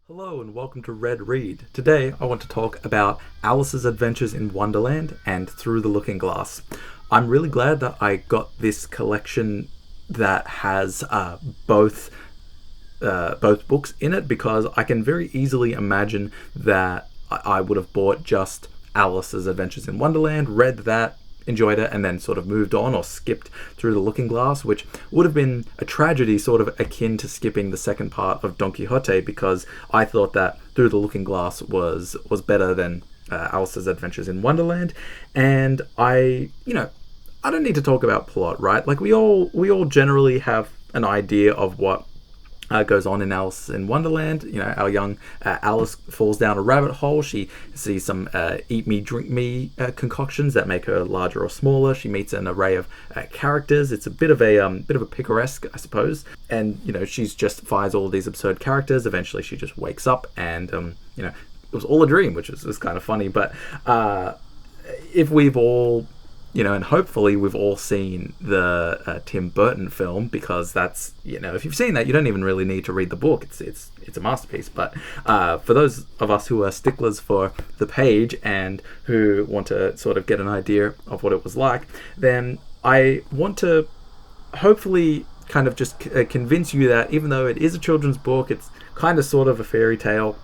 Hello and welcome to Red Read. Today I want to talk about Alice's Adventures in Wonderland and Through the Looking Glass. I'm really glad that I got this collection that has both books in it, because I can very easily imagine that I would have bought just Alice's Adventures in Wonderland, read that, enjoyed it, and then sort of moved on or skipped Through the Looking Glass, which would have been a tragedy sort of akin to skipping the second part of Don Quixote, because I thought that Through the Looking Glass was better than Alice's Adventures in Wonderland. And I don't need to talk about plot, right? Like we all generally have an idea of what goes on in Alice in Wonderland. You know, our young Alice falls down a rabbit hole. She sees some eat me, drink me concoctions that make her larger or smaller. She meets an array of characters. It's a bit of a picaresque, I suppose. And she's just finds all of these absurd characters. Eventually, she just wakes up, and it was all a dream, which was kind of funny. But if we've all and hopefully we've all seen the Tim Burton film, because that's, if you've seen that, you don't even really need to read the book. It's a masterpiece. But for those of us who are sticklers for the page and who want to sort of get an idea of what it was like, then I want to hopefully kind of just convince you that even though it is a children's book, it's kind of sort of a fairy tale,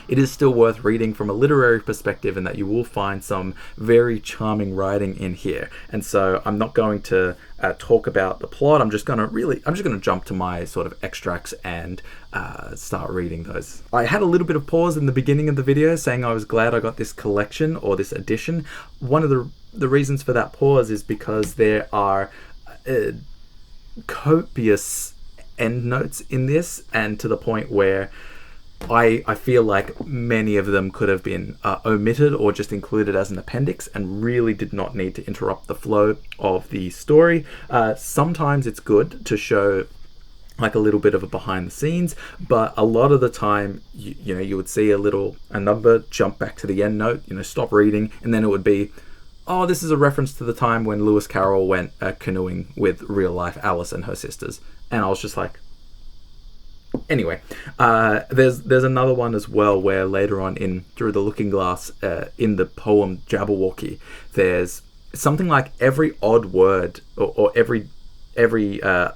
it is still worth reading from a literary perspective, and that you will find some very charming writing in here. And so I'm not going to talk about the plot. I'm just going to jump to my sort of extracts and start reading those. I had a little bit of pause in the beginning of the video saying I was glad I got this collection or this edition. One of the reasons for that pause is because there are copious endnotes in this, and to the point where I feel like many of them could have been omitted or just included as an appendix, and really did not need to interrupt the flow of the story. Sometimes it's good to show like a little bit of a behind the scenes, but a lot of the time you would see a number jump back to the end note, stop reading, and then it would be, oh, this is a reference to the time when Lewis Carroll went canoeing with real life Alice and her sisters. And I was just like, anyway, there's another one as well where later on in Through the Looking Glass, in the poem Jabberwocky, there's something like every odd word or every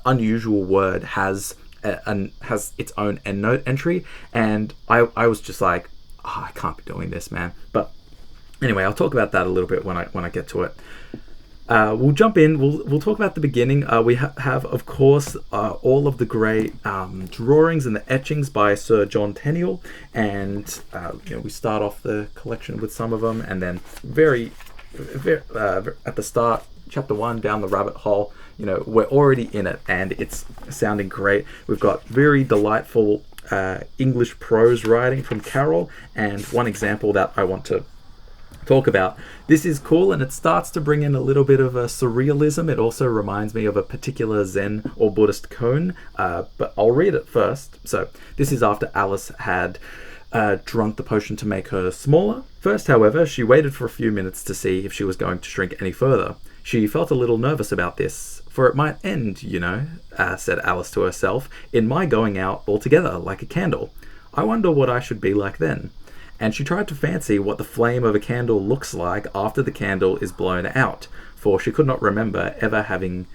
unusual word has its own endnote entry, and I was just like, I can't be doing this, man. But anyway, I'll talk about that a little bit when I get to it. We'll jump in. We'll talk about the beginning. We have, of course, all of the great drawings and the etchings by Sir John Tenniel, and we start off the collection with some of them, and then very at the start, chapter 1, down the rabbit hole. We're already in it, and it's sounding great. We've got very delightful English prose writing from Carroll, and one example that I want to talk about. This is cool, and it starts to bring in a little bit of a surrealism. It also reminds me of a particular Zen or Buddhist koan, but I'll read it first. So this is after Alice had drunk the potion to make her smaller. First, however, she waited for a few minutes to see if she was going to shrink any further. She felt a little nervous about this, for it might end, said Alice to herself, in my going out altogether like a candle. I wonder what I should be like then. And she tried to fancy what the flame of a candle looks like after the candle is blown out, for she could not remember ever having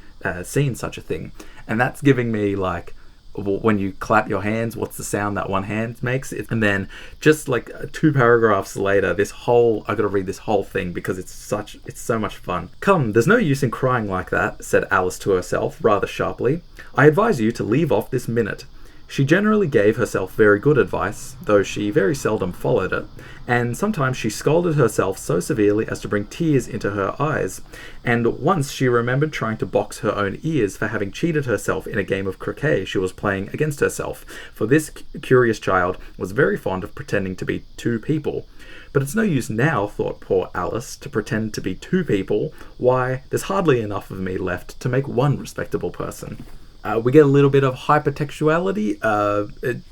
seen such a thing. And that's giving me like, when you clap your hands, what's the sound that one hand makes? And then just like 2 paragraphs later, I gotta read this whole thing because it's so much fun. Come, there's no use in crying like that, said Alice to herself, rather sharply. I advise you to leave off this minute. She generally gave herself very good advice, though she very seldom followed it, and sometimes she scolded herself so severely as to bring tears into her eyes, and once she remembered trying to box her own ears for having cheated herself in a game of croquet she was playing against herself, for this curious child was very fond of pretending to be 2 people. But it's no use now, thought poor Alice, to pretend to be 2 people. Why, there's hardly enough of me left to make one respectable person. We get a little bit of hypertextuality,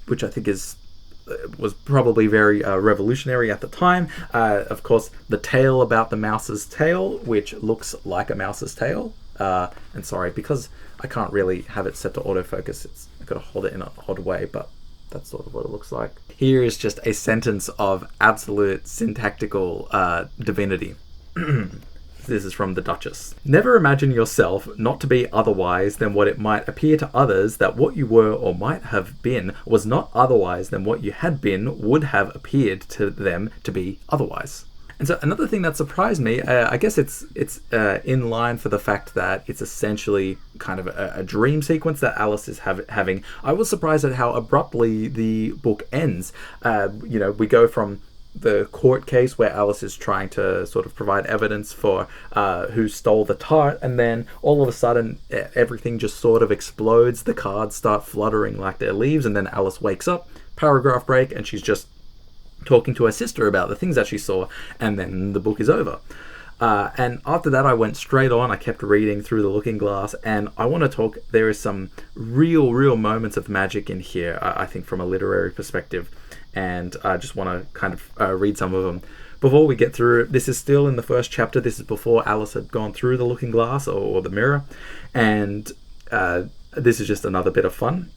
which I think was probably very revolutionary at the time. Of course, the tale about the mouse's tail, which looks like a mouse's tail. And sorry, because I can't really have it set to autofocus, I've got to hold it in an odd way, but That's sort of what it looks like. Here is just a sentence of absolute syntactical divinity. This is from the Duchess. Never imagine yourself not to be otherwise than what it might appear to others that what you were or might have been was not otherwise than what you had been would have appeared to them to be otherwise. And so another thing that surprised me, I guess it's in line for the fact that it's essentially kind of a dream sequence that Alice is having. I was surprised at how abruptly the book ends. We go from the court case where Alice is trying to sort of provide evidence for who stole the tart, and then all of a sudden everything just sort of explodes. The cards start fluttering like they're leaves, and then Alice wakes up, paragraph break, and she's just talking to her sister about the things that she saw, and then the book is over. And after that, I went straight on. I kept reading through the Looking Glass, and I want to talk. There is some real moments of magic in here, I think, from a literary perspective, and I just want to kind of read some of them. Before we get through, this is still in the first chapter. This is before Alice had gone through the Looking Glass or the mirror, and this is just another bit of fun.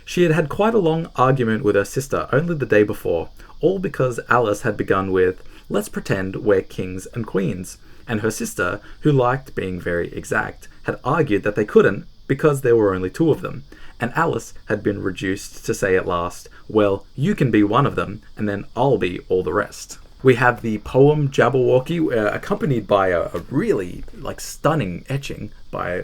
She had had quite a long argument with her sister only the day before, all because Alice had begun with, "Let's pretend we're kings and queens," and her sister, who liked being very exact, had argued that they couldn't because there were only two of them, and Alice had been reduced to say at last, "Well, you can be one of them, and then I'll be all the rest." We have the poem Jabberwocky, accompanied by a really stunning etching by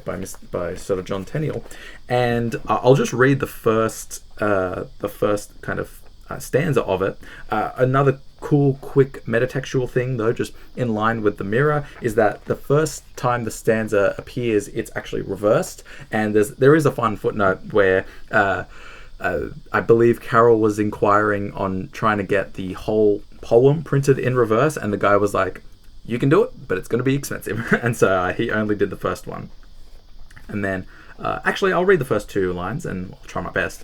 sort of John Tenniel, and I'll just read the first kind of stanza of it. Another cool, quick metatextual thing, though, just in line with the mirror, is that the first time the stanza appears, it's actually reversed, and there is a fun footnote where I believe Carroll was inquiring on trying to get the whole poem printed in reverse, and the guy was like, "You can do it, but it's going to be expensive." And so he only did the first one. And then, actually, I'll read the first two lines, and I'll try my best.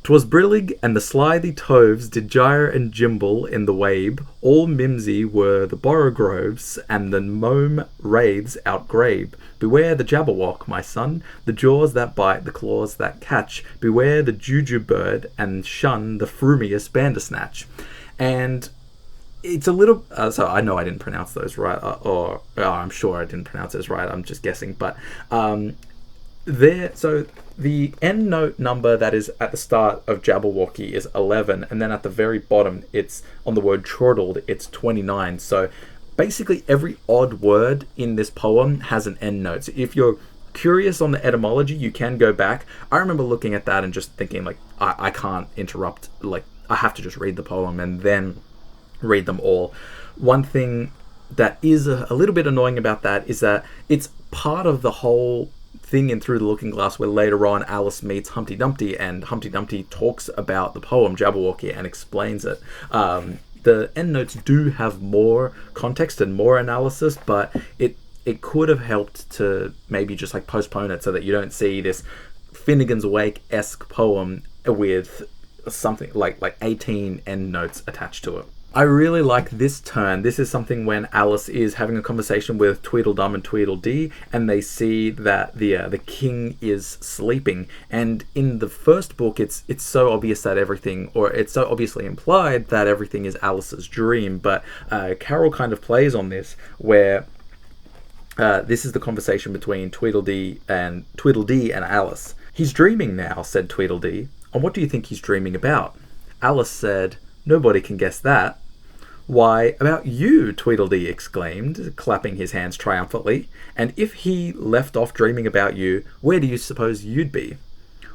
"'Twas brillig, and the slithy toves did gyre and gimble in the wabe. All mimsy were the borogroves, and the mome wraiths outgrabe. Beware the jabberwock, my son, the jaws that bite, the claws that catch. Beware the juju bird, and shun the frumious bandersnatch." And it's a little... so I know I didn't pronounce those right, or I'm sure I didn't pronounce those right, I'm just guessing, but... So the end note number that is at the start of Jabberwocky is 11, and then at the very bottom, it's on the word chortled, it's 29. So basically every odd word in this poem has an end note. So if you're curious on the etymology, you can go back. I remember looking at that and just thinking, I can't interrupt, I have to just read the poem and then read them all. One thing that is a little bit annoying about that is that it's part of the whole thing in Through the Looking Glass, where later on Alice meets Humpty Dumpty, and Humpty Dumpty talks about the poem Jabberwocky and explains it. The endnotes do have more context and more analysis, but it could have helped to maybe just postpone it so that you don't see this Finnegan's Wake-esque poem with something like 18 endnotes attached to it. I really like this turn. This is something when Alice is having a conversation with Tweedledum and Tweedledee, and they see that the king is sleeping. And in the first book, it's so obvious that everything, or it's so obviously implied that everything is Alice's dream. But Carroll kind of plays on this, where this is the conversation between Tweedledee and Alice. "He's dreaming now," said Tweedledee. "And what do you think he's dreaming about?" Alice said, "Nobody can guess that." "Why, about you," Tweedledee exclaimed, clapping his hands triumphantly. "And if he left off dreaming about you, where do you suppose you'd be?"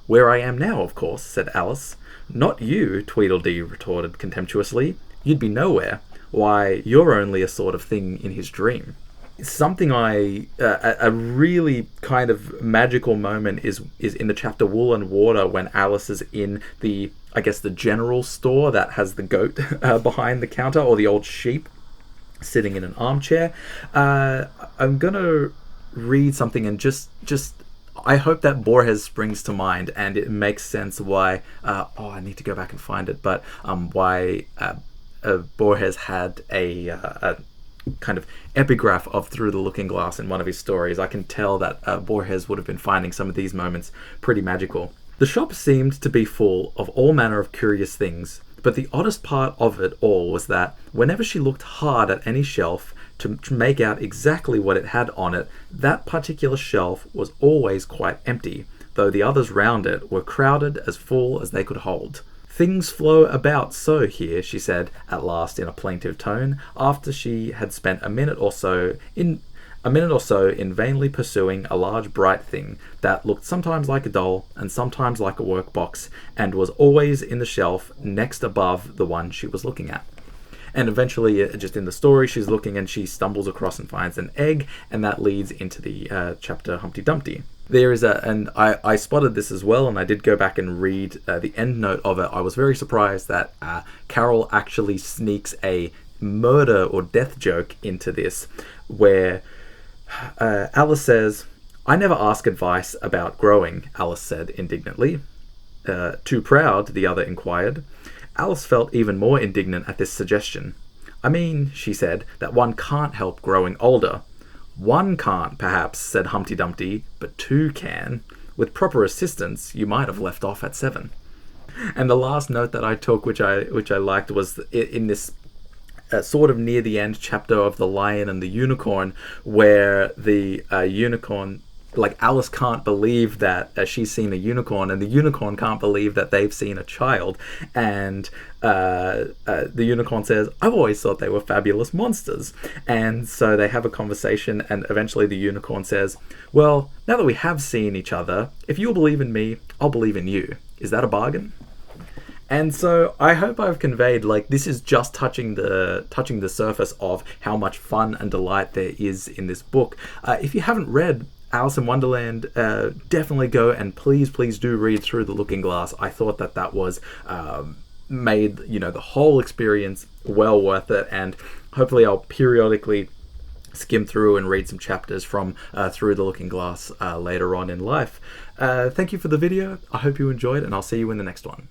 "Where I am now, of course," said Alice. "Not you," Tweedledee retorted contemptuously. "You'd be nowhere. Why, you're only a sort of thing in his dream." Something a really kind of magical moment is in the chapter Wool and Water, when Alice is in the general store that has the goat behind the counter, or the old sheep sitting in an armchair. I'm gonna read something, and just I hope that Borges springs to mind, and it makes sense why I need to go back and find it, but why Borges had a kind of epigraph of Through the Looking Glass in one of his stories. I can tell that Borges would have been finding some of these moments pretty magical. The shop seemed to be full of all manner of curious things, but the oddest part of it all was that whenever she looked hard at any shelf to make out exactly what it had on it, that particular shelf was always quite empty, though the others round it were crowded as full as they could hold. "Things flow about so here," she said at last in a plaintive tone, after she had spent a minute or so in vainly pursuing a large bright thing that looked sometimes like a doll and sometimes like a workbox, and was always in the shelf next above the one she was looking at. And eventually, just in the story, she's looking and she stumbles across and finds an egg, and that leads into the chapter Humpty Dumpty. There is and I spotted this as well, and I did go back and read the end note of it. I was very surprised that Carroll actually sneaks a murder or death joke into this, where Alice says, "I never ask advice about growing," Alice said indignantly. "Too proud?" the other inquired. Alice felt even more indignant at this suggestion. "I mean," she said, "that one can't help growing older." "One can't, perhaps," said Humpty Dumpty, "but two can. With proper assistance, you might have left off at 7. And the last note that I took, which I liked, was in this sort of near the end chapter of The Lion and the Unicorn, where the unicorn, like Alice can't believe that she's seen a unicorn, and the unicorn can't believe that they've seen a child, and the unicorn says, "I've always thought they were fabulous monsters." And so they have a conversation, and eventually the unicorn says, "Well, now that we have seen each other, if you'll believe in me, I'll believe in you. Is that a bargain?" And so I hope I've conveyed, like, this is just touching the surface of how much fun and delight there is in this book. If you haven't read Alice in Wonderland, definitely go and please do read through The Looking Glass. I thought that was made, the whole experience well worth it, and hopefully I'll periodically skim through and read some chapters from Through the Looking Glass later on in life. Thank you for the video. I hope you enjoyed, and I'll see you in the next one.